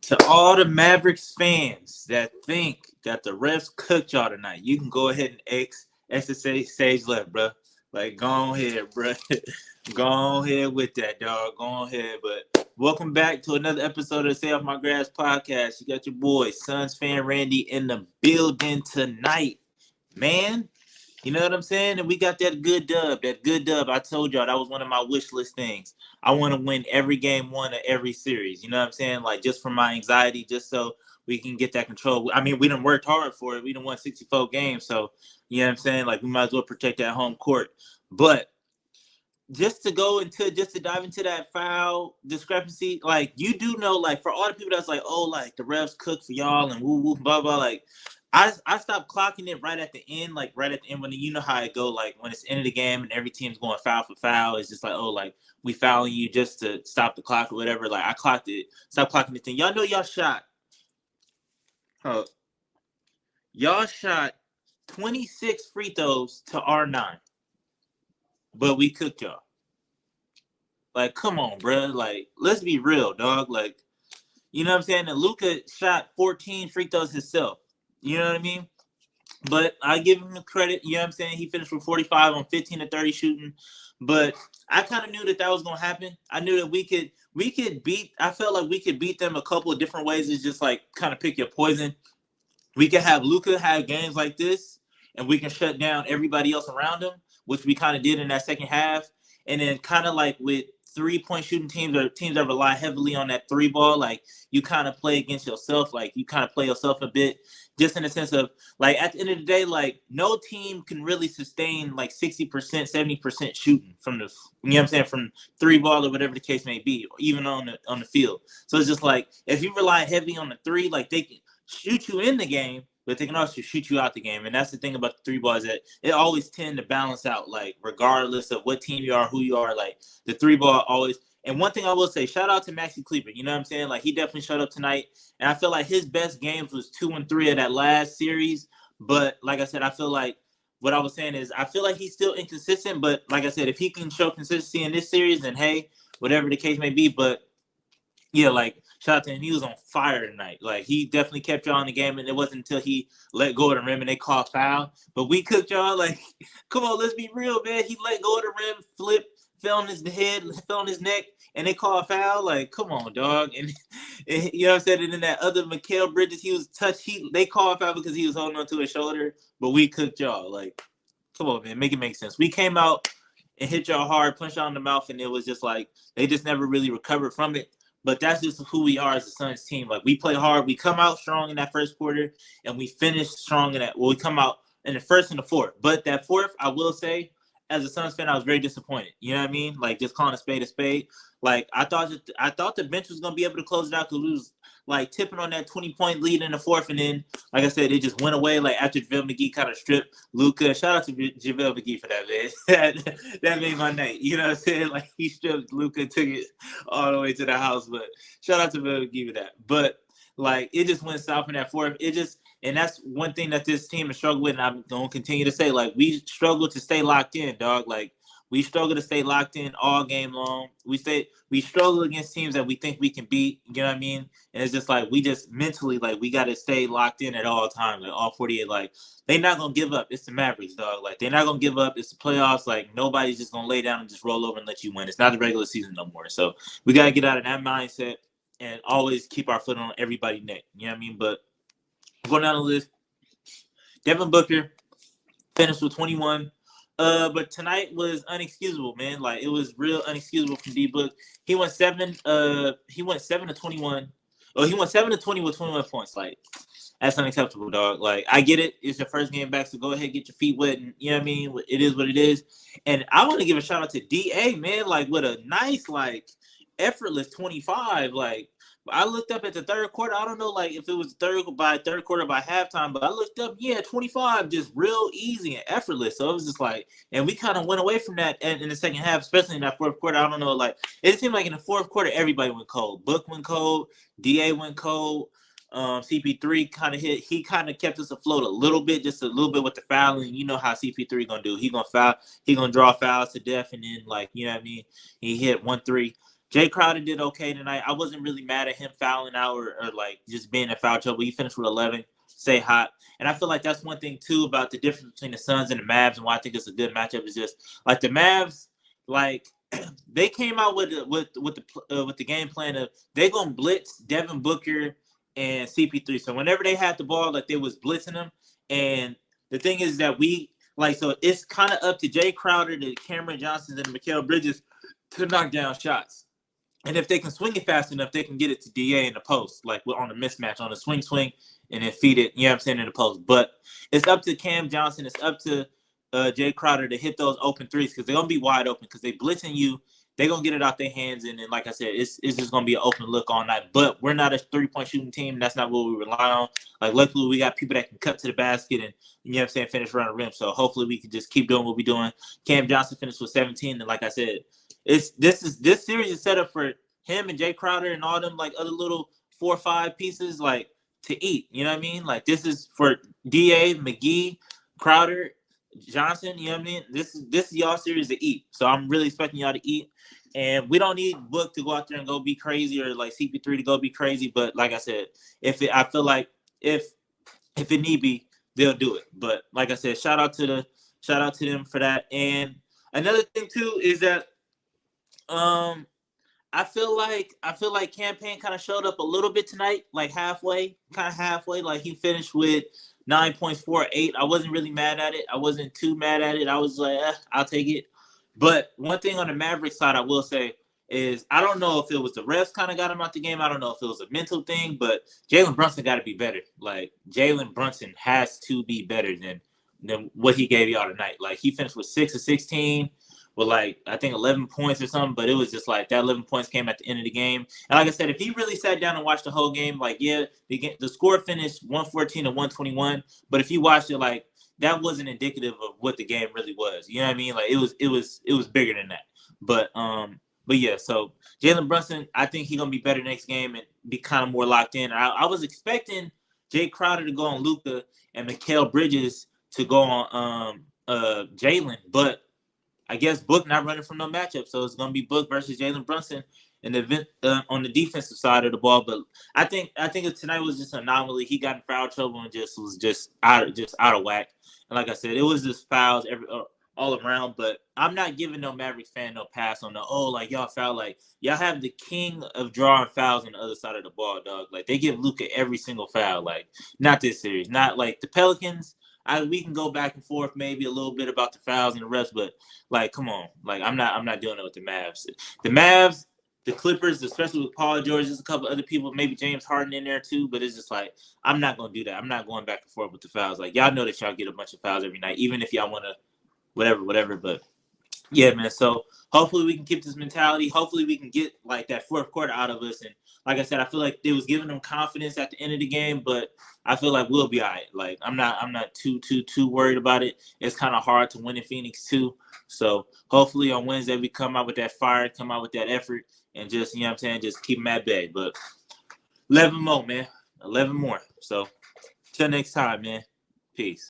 To all the Mavericks fans that think that the refs cooked y'all tonight, you can go ahead and exit stage left, bro. Like, go ahead, bro. Go ahead with that, dog. Go ahead. But welcome back to another episode of the Stay Off My Grass podcast. You got your boy, Suns fan Randy, in the building tonight, man. You know what I'm saying? And we got that good dub. That good dub. I told y'all that was one of my wish list things. I want to win every game one of every series. You know what I'm saying? Like, just for my anxiety, just so we can get that control. I mean, we done worked hard for it. We done won 64 games. So, you know what I'm saying? Like, we might as well protect that home court. But just to dive into that foul discrepancy, like, you do know, like, for all the people that's like, oh, like, the refs cook for y'all and woo woo blah blah, like, I stopped clocking it right at the end, when you know how it go, like when it's the end of the game and every team's going foul for foul, it's just like, oh, like, we fouling you just to stop the clock or whatever. Like, I clocked it, stop clocking the thing. Y'all know y'all shot 26 free throws to R9, but we cooked y'all. Like, come on, bro. Like, let's be real, dog. Like, you know what I'm saying? And Luka shot 14 free throws himself. You know what I mean? But I give him the credit. You know what I'm saying? He finished with 45 on 15 to 30 shooting. But I kind of knew that was going to happen. I knew that we could beat. I felt like we could beat them a couple of different ways. It's just like kind of pick your poison. We could have Luka have games like this, and we can shut down everybody else around him, which we kind of did in that second half. And then kind of like with 3-point shooting teams or teams that rely heavily on that three ball, like, you kind of play against yourself. Like, you kind of play yourself a bit, just in the sense of, like, at the end of the day, like, no team can really sustain like 60%, 70% shooting from the, you know what I'm saying, from three ball or whatever the case may be, even on the field. So it's just like, if you rely heavy on the three, like, they can shoot you in the game, but they can also shoot you out the game. And that's the thing about the three ball, is that it always tend to balance out, like, regardless of what team you are, who you are, like, the three ball always. And one thing I will say, shout out to Maxi Kleber. You know what I'm saying? Like, he definitely showed up tonight. And I feel like his best games was 2 and 3 of that last series. But like I said, I feel like what I was saying is, I feel like he's still inconsistent. But like I said, if he can show consistency in this series, then hey, whatever the case may be. But yeah, like, shout out to him. He was on fire tonight. Like, he definitely kept y'all in the game, and it wasn't until he let go of the rim and they called foul. But we cooked y'all. Like, come on, let's be real, man. He let go of the rim, flip, fell on his head, fell on his neck, and they called foul. Like, come on, dog. And you know what I'm saying? And then that other Mikal Bridges, he was touched. They called foul because he was holding on to his shoulder. But we cooked y'all. Like, come on, man. Make it make sense. We came out and hit y'all hard, punched y'all in the mouth, and it was just like they just never really recovered from it. But that's just who we are as a Suns team. Like, we play hard. We come out strong in that first quarter, and we finish strong in that. Well, we come out in the first and the fourth. But that fourth, I will say, as a Suns fan, I was very disappointed. You know what I mean? Like, just calling a spade a spade. Like, I thought the bench was going to be able to close it out, because we was, like, tipping on that 20-point lead in the fourth. And then, like I said, it just went away, like, after JaVale McGee kind of stripped Luka. Shout out to JaVale McGee for that, man. that made my night. You know what I'm saying? Like, he stripped Luka, took it all the way to the house. But shout out to JaVale McGee for that. But, like, it just went south in that fourth. And that's one thing that this team has struggled with, and I'm going to continue to say, like, we struggle to stay locked in, dog. Like, we struggle to stay locked in all game long. We struggle against teams that we think we can beat, you know what I mean? And it's just like, we just mentally, like, we got to stay locked in at all times, like, all 48. Like, they're not going to give up. It's the Mavericks, dog. Like, they're not going to give up. It's the playoffs. Like, nobody's just going to lay down and just roll over and let you win. It's not the regular season no more. So we got to get out of that mindset and always keep our foot on everybody's neck, you know what I mean? But going down the list, Devin Booker finished with 21. But tonight was unexcusable, man. Like, it was real unexcusable from D-Book. He went 7 to 21. Oh, he went 7 to 20 with 21 points. Like, that's unacceptable, dog. Like, I get it. It's your first game back, so go ahead, get your feet wet, and you know what I mean? It is what it is. And I want to give a shout out to DA, man, like, with a nice, like, effortless 25. Like, I looked up at the third quarter. I don't know, like, if it was third quarter by halftime, but I looked up, 25, just real easy and effortless. So it was just like, and we kind of went away from that in the second half, especially in that fourth quarter. I don't know, like, it seemed like in the fourth quarter, everybody went cold. Book went cold. DA went cold. CP3 kind of hit. He kind of kept us afloat a little bit, just a little bit with the fouling. You know how CP3 gonna do. He gonna foul. He gonna draw fouls to death, and then, like, you know what I mean. He hit 1-3. Jay Crowder did okay tonight. I wasn't really mad at him fouling out or like just being in foul trouble. He finished with 11, stay hot. And I feel like that's one thing too about the difference between the Suns and the Mavs and why I think it's a good matchup is just like the Mavs, like they came out with the game plan of they gonna blitz Devin Booker and CP3. So whenever they had the ball, like they was blitzing them. And the thing is that so it's kind of up to Jay Crowder, to Cameron Johnson, and Mikal Bridges to knock down shots. And if they can swing it fast enough, they can get it to DA in the post, like on a mismatch, on a swing, and then feed it, you know what I'm saying, in the post. But it's up to Cam Johnson. It's up to Jay Crowder to hit those open threes because they're going to be wide open because they blitzing you. They're going to get it out their hands. And then, like I said, it's just going to be an open look all night. But we're not a three-point shooting team. That's not what we rely on. Like, luckily, we got people that can cut to the basket and, you know what I'm saying, finish around the rim. So hopefully we can just keep doing what we're doing. Cam Johnson finished with 17. And like I said, this series is set up for him and Jay Crowder and all them like other little 4 or 5 pieces like to eat. You know what I mean? Like this is for DA, McGee, Crowder, Johnson. You know what I mean? This is y'all series to eat. So I'm really expecting y'all to eat. And we don't need Book to go out there and go be crazy or like CP3 to go be crazy. But like I said, I feel like if it need be, they'll do it. But like I said, shout out to them for that. And another thing too is that I feel like Campaign kind of showed up a little bit tonight, like halfway. Like he finished with 9 points, 4 8. I wasn't really mad at it. I wasn't too mad at it. I was like, I'll take it. But one thing on the Mavericks side, I will say is I don't know if it was the refs kind of got him out the game. I don't know if it was a mental thing, but Jalen Brunson got to be better. Like Jalen Brunson has to be better than what he gave y'all tonight. Like he finished with 6 of 16. With like I think 11 points or something, but it was just like that 11 points came at the end of the game. And like I said, if he really sat down and watched the whole game, like the score finished 114 to 121, but if you watched it, like that wasn't indicative of what the game really was. You know what I mean? Like it was bigger than that. But yeah, so Jalen Brunson, I think he's gonna be better next game and be kind of more locked in. I was expecting Jay Crowder to go on Luka and Mikal Bridges to go on Jalen, but I guess Book not running from no matchup, so it's gonna be Book versus Jalen Brunson in the event on the defensive side of the ball. But I think tonight was just an anomaly. He got in foul trouble and was out of whack. And like I said, it was just fouls all around. But I'm not giving no Mavericks fan no pass on like y'all foul. Like y'all have the king of drawing fouls on the other side of the ball, dog. Like they give Luka every single foul. Like not this series, not like the Pelicans. We can go back and forth maybe a little bit about the fouls and the refs, but like, come on, like I'm not doing it with the Mavs. The Mavs, the Clippers, especially with Paul George, there's a couple other people, maybe James Harden in there too, but it's just like I'm not gonna do that. I'm not going back and forth with the fouls. Like y'all know that y'all get a bunch of fouls every night, even if y'all want to whatever. But yeah, man. So hopefully we can keep this mentality. Hopefully we can get like that fourth quarter out of us. And like I said, I feel like it was giving them confidence at the end of the game, but I feel like we'll be all right. Like I'm not too worried about it. It's kind of hard to win in Phoenix too. So hopefully on Wednesday we come out with that fire, come out with that effort, and just, you know what I'm saying, just keep them at bay. But 11 more, man. 11 more. So till next time, man. Peace.